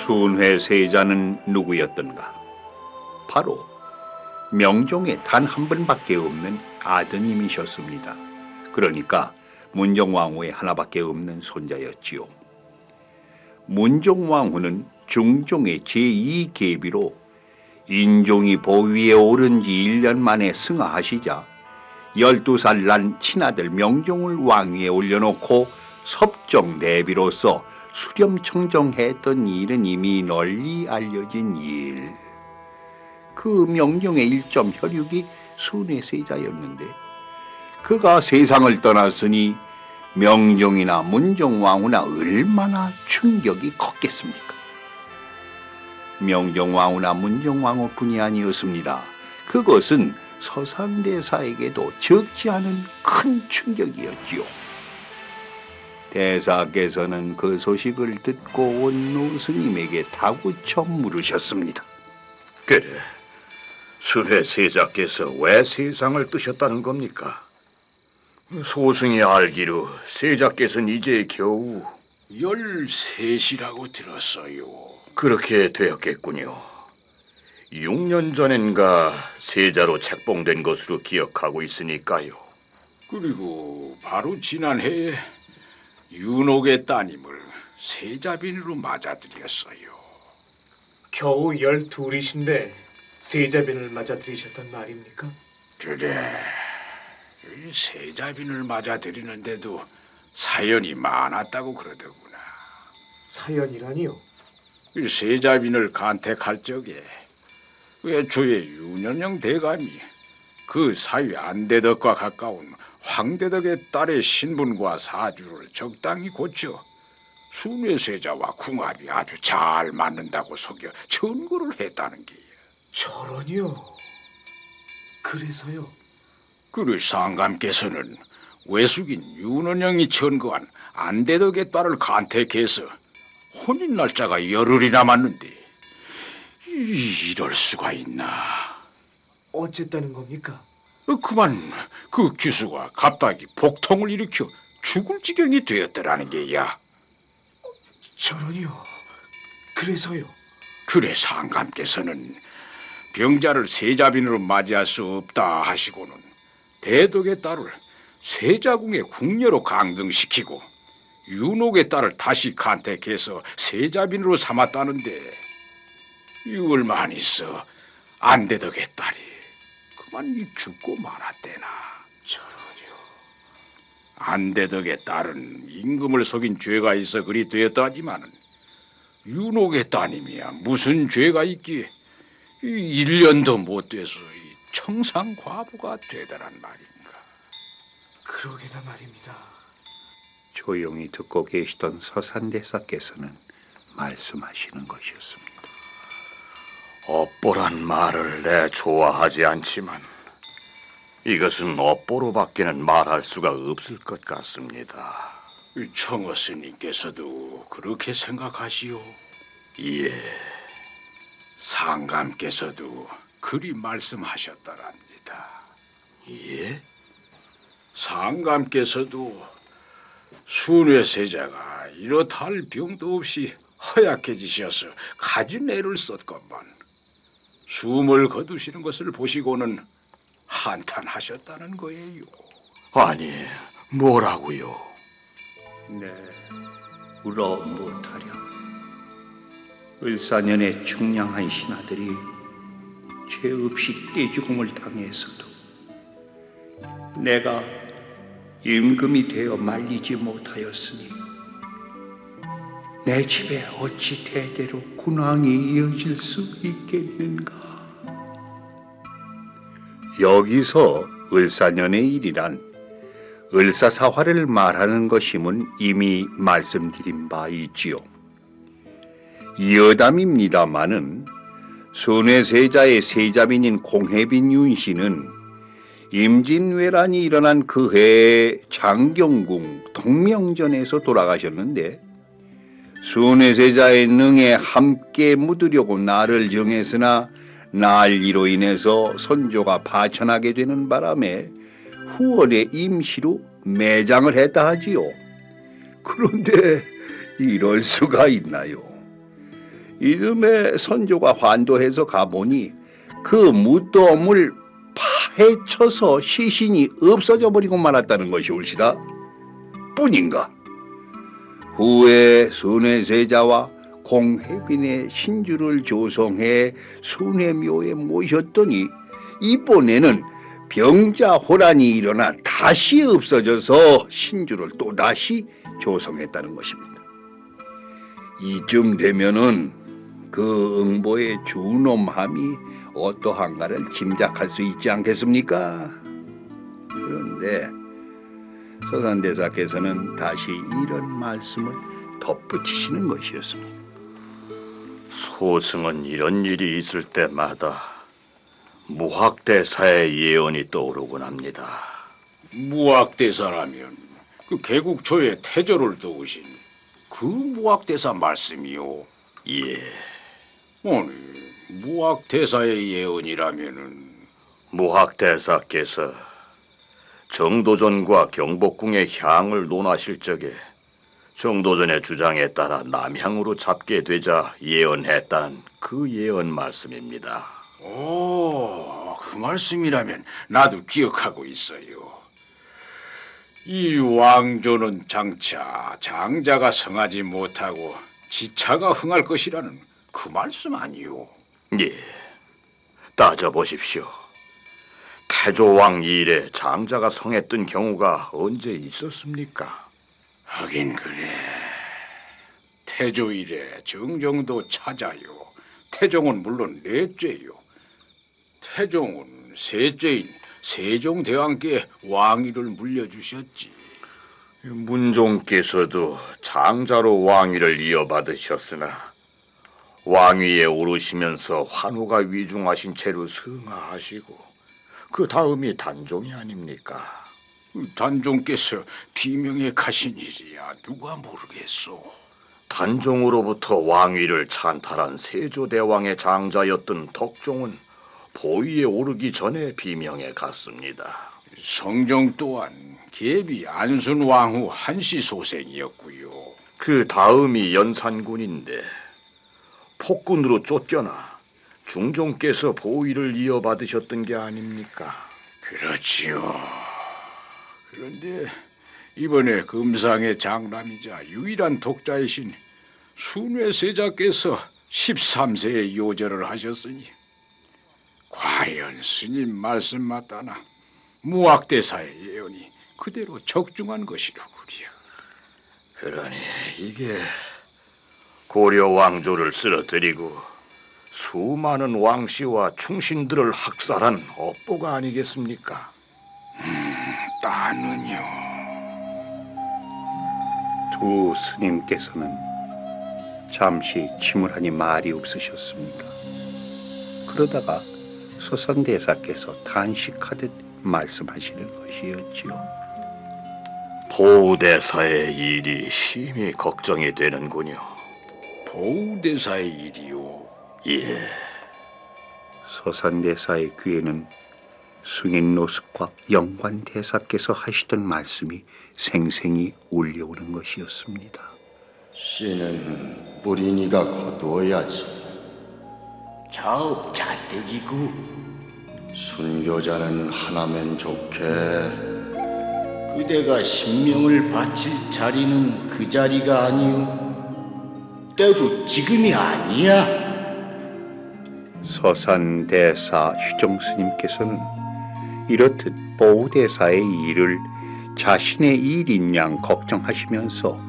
순회 세자는 누구였던가? 바로 명종의 단 한 분밖에 없는 아드님이셨습니다. 그러니까 문정왕후의 하나밖에 없는 손자였지요. 문종왕후는 중종의 제2계비로 인종이 보위에 오른 지 1년 만에 승하하시자 12살 난 친아들 명종을 왕위에 올려놓고 섭정대비로서 수렴청정했던 일은 이미 널리 알려진 일. 그 명종의 일점 혈육이 순회세자였는데 그가 세상을 떠났으니 명종이나 문종왕후나 얼마나 충격이 컸겠습니까? 명종왕후나 문종왕후뿐이 아니었습니다. 그것은 서산대사에게도 적지 않은 큰 충격이었지요. 대사께서는 그 소식을 듣고 온 노스님에게 다구쳐 물으셨습니다. 그래, 순회세자께서 왜 세상을 뜨셨다는 겁니까? 소승이 알기로 세자께서는 이제 겨우 13이라고 들었어요. 그렇게 되었겠군요. 6년 전엔가 세자로 책봉된 것으로 기억하고 있으니까요. 그리고 바로 지난해에 윤옥의 따님을 세자빈으로 맞아들였어요. 겨우 12이신데 세자빈을 맞아들이셨단 말입니까? 그래, 이 세자빈을 맞아들이는데도 사연이 많았다고 그러더구나. 사연이라니요? 이 세자빈을 간택할 적에 애초에 윤현영 대감이 그 사위 안대덕과 가까운 황대덕의 딸의 신분과 사주를 적당히 고쳐 순회세자와 궁합이 아주 잘 맞는다고 속여 천거를 했다는 게야. 저런요. 그래서요? 그리 상감께서는 외숙인 윤원영이 천거한 안대덕의 딸을 간택해서 혼인 날짜가 열흘이 남았는데 이럴 수가 있나? 어쨌다는 겁니까? 그만 그 규수가 갑자기 복통을 일으켜 죽을 지경이 되었더라는 게야. 저런요. 그래서요? 그래 상감께서는 병자를 세자빈으로 맞이할 수 없다 하시고는 대덕의 딸을 세자궁의 궁녀로 강등시키고 윤옥의 딸을 다시 간택해서 세자빈으로 삼았다는데 이 얼마 안 있어 안대덕의 딸이 그만 죽고 말았대나. 저런요. 안대덕의 딸은 임금을 속인 죄가 있어 그리 되었다 하지만은 윤옥의 따님이야 무슨 죄가 있기에 1년도 못 돼서 청상과부가 되더란 말인가. 그러게나 말입니다. 조용히 듣고 계시던 서산대사께서는 말씀하시는 것이었습니다. 업보란 말을 내 좋아하지 않지만 이것은 업보로밖에는 말할 수가 없을 것 같습니다. 청어 스님께서도 그렇게 생각하시오? 예, 상감께서도 그리 말씀하셨더랍니다. 예? 상감께서도 순회세자가 이렇다 할 병도 없이 허약해지셔서 가진 애를 썼건만 숨을 거두시는 것을 보시고는 한탄하셨다는 거예요. 아니, 뭐라고요? 네, 울어 못하려. 을사년의 충량한 신하들이 죄 없이 떼죽음을 당했어도 내가 임금이 되어 말리지 못하였으니 내 집에 어찌 대대로 군왕이 이어질 수 있겠는가? 여기서 을사년의 일이란 을사사화를 말하는 것임은 이미 말씀드린 바 있지요. 여담입니다마는 순회세자의 세자빈인 공해빈 윤씨는 임진왜란이 일어난 그 해에 장경궁 동명전에서 돌아가셨는데 순회세자의 능에 함께 묻으려고 날을 정했으나 난리로 인해서 선조가 파천하게 되는 바람에 후원의 임시로 매장을 했다 하지요. 그런데 이럴 수가 있나요? 이듬해 선조가 환도해서 가보니 그 무덤을 파헤쳐서 시신이 없어져 버리고 말았다는 것이 옳시다. 뿐인가? 후에 순회세자와 공해빈의 신주를 조성해 순회묘에 모셨더니 이번에는 병자호란이 일어나 다시 없어져서 신주를 또다시 조성했다는 것입니다. 이쯤 되면은 그 응보의 준엄함이 어떠한가를 짐작할 수 있지 않겠습니까? 그런데 서산대사께서는 다시 이런 말씀을 덧붙이시는 것이었습니다. 소승은 이런 일이 있을 때마다 무학대사의 예언이 떠오르곤 합니다. 무학대사라면 그 개국 초에 태조를 도우신 그 무학대사 말씀이요. 예, 아니, 무학대사의 예언이라면은 무학대사께서 정도전과 경복궁의 향을 논하실 적에 정도전의 주장에 따라 남향으로 잡게 되자 예언했다는 그 예언 말씀입니다. 오, 그 말씀이라면 나도 기억하고 있어요. 이 왕조는 장차 장자가 성하지 못하고 지차가 흥할 것이라는 그 말씀 아니요? 예, 따져보십시오. 태조왕 이래 장자가 성했던 경우가 언제 있었습니까? 하긴 그래. 태조 이래 정정도 찾아요. 태종은 물론 넷째요. 태종은 셋째인 세종대왕께 왕위를 물려주셨지. 문종께서도 장자로 왕위를 이어받으셨으나 왕위에 오르시면서 환호가 위중하신 채로 승하하시고 그 다음이 단종이 아닙니까? 단종께서 비명에 가신 일이야 누가 모르겠소. 단종으로부터 왕위를 찬탈한 세조대왕의 장자였던 덕종은 보위에 오르기 전에 비명에 갔습니다. 성종 또한 계비 안순왕후 한씨 소생이었고요. 그 다음이 연산군인데 폭군으로 쫓겨나 중종께서 보위를 이어받으셨던 게 아닙니까? 그렇지요. 그런데 이번에 금상의 장남이자 유일한 독자이신 순회세자께서 13세에 요절을 하셨으니 과연 스님 말씀 맞다나 무학대사의 예언이 그대로 적중한 것이로구려. 그러니 이게 고려 왕조를 쓰러뜨리고 수많은 왕씨와 충신들을 학살한 업보가 아니겠습니까? 따는요. 두 스님께서는 잠시 침울하니 말이 없으셨습니다. 그러다가 서산대사께서 단식하듯 말씀하시는 것이었지요. 보우대사의 일이 심히 걱정이 되는군요. 보우대사의 일이요. 예, 서산대사의 귀에는 승인노숙과 영관대사께서 하시던 말씀이 생생히 울려오는 것이었습니다. 씨는 뿌리니가 거두어야지. 자업자득이고 순교자는 하나면 좋게. 그대가 신명을 바칠 자리는 그 자리가 아니오. 때도 지금이 아니야. 서산대사 휴정스님께서는 이렇듯 보우대사의 일을 자신의 일인 양 걱정하시면서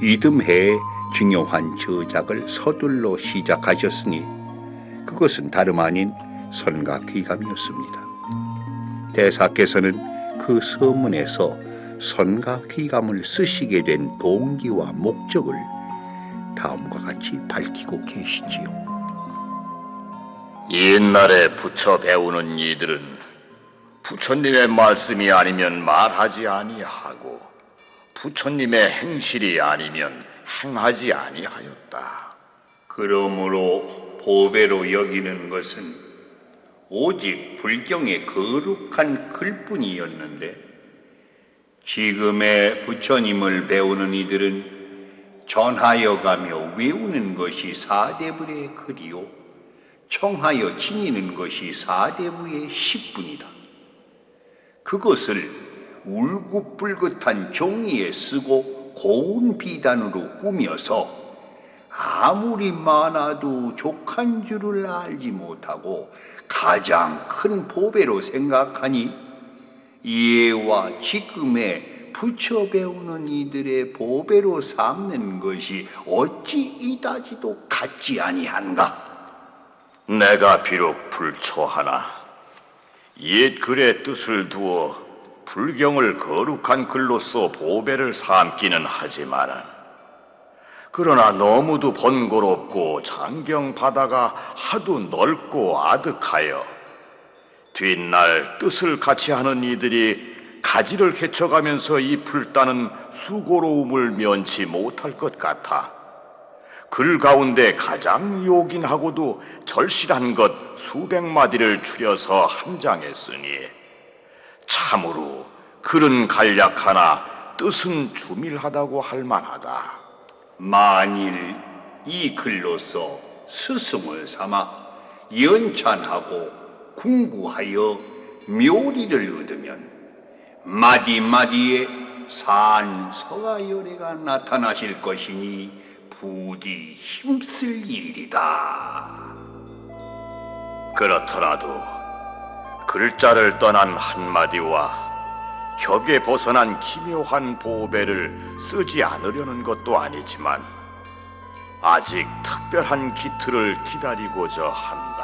이듬해에 중요한 저작을 서둘러 시작하셨으니 그것은 다름 아닌 선가귀감이었습니다. 대사께서는 그 서문에서 선가귀감을 쓰시게 된 동기와 목적을 다음과 같이 밝히고 계시지요. 옛날에 부처 배우는 이들은 부처님의 말씀이 아니면 말하지 아니하고 부처님의 행실이 아니면 행하지 아니하였다. 그러므로 보배로 여기는 것은 오직 불경의 거룩한 글뿐이었는데 지금의 부처님을 배우는 이들은 전하여 가며 외우는 것이 사대불의 글이요 청하여 지니는 것이 사대부의 십분이다. 그것을 울긋불긋한 종이에 쓰고 고운 비단으로 꾸며서 아무리 많아도 족한 줄을 알지 못하고 가장 큰 보배로 생각하니 이해와 지금의 붙여 배우는 이들의 보배로 삼는 것이 어찌 이다지도 같지 아니한가? 내가 비록 불초하나 옛 글의 뜻을 두어 불경을 거룩한 글로써 보배를 삼기는 하지만은 그러나 너무도 번거롭고 장경 바다가 하도 넓고 아득하여 뒷날 뜻을 같이 하는 이들이 가지를 헤쳐가면서 이 풀따는 수고로움을 면치 못할 것 같아 글 가운데 가장 요긴하고도 절실한 것 수백 마디를 추려서 한 장에 쓰니 참으로 글은 간략하나 뜻은 주밀하다고 할 만하다. 만일 이 글로서 스승을 삼아 연찬하고 궁구하여 묘리를 얻으면 마디마디에 산서가열애가 나타나실 것이니 부디 힘쓸 일이다. 그렇더라도 글자를 떠난 한마디와 격에 벗어난 기묘한 보배를 쓰지 않으려는 것도 아니지만 아직 특별한 기틀을 기다리고자 한다.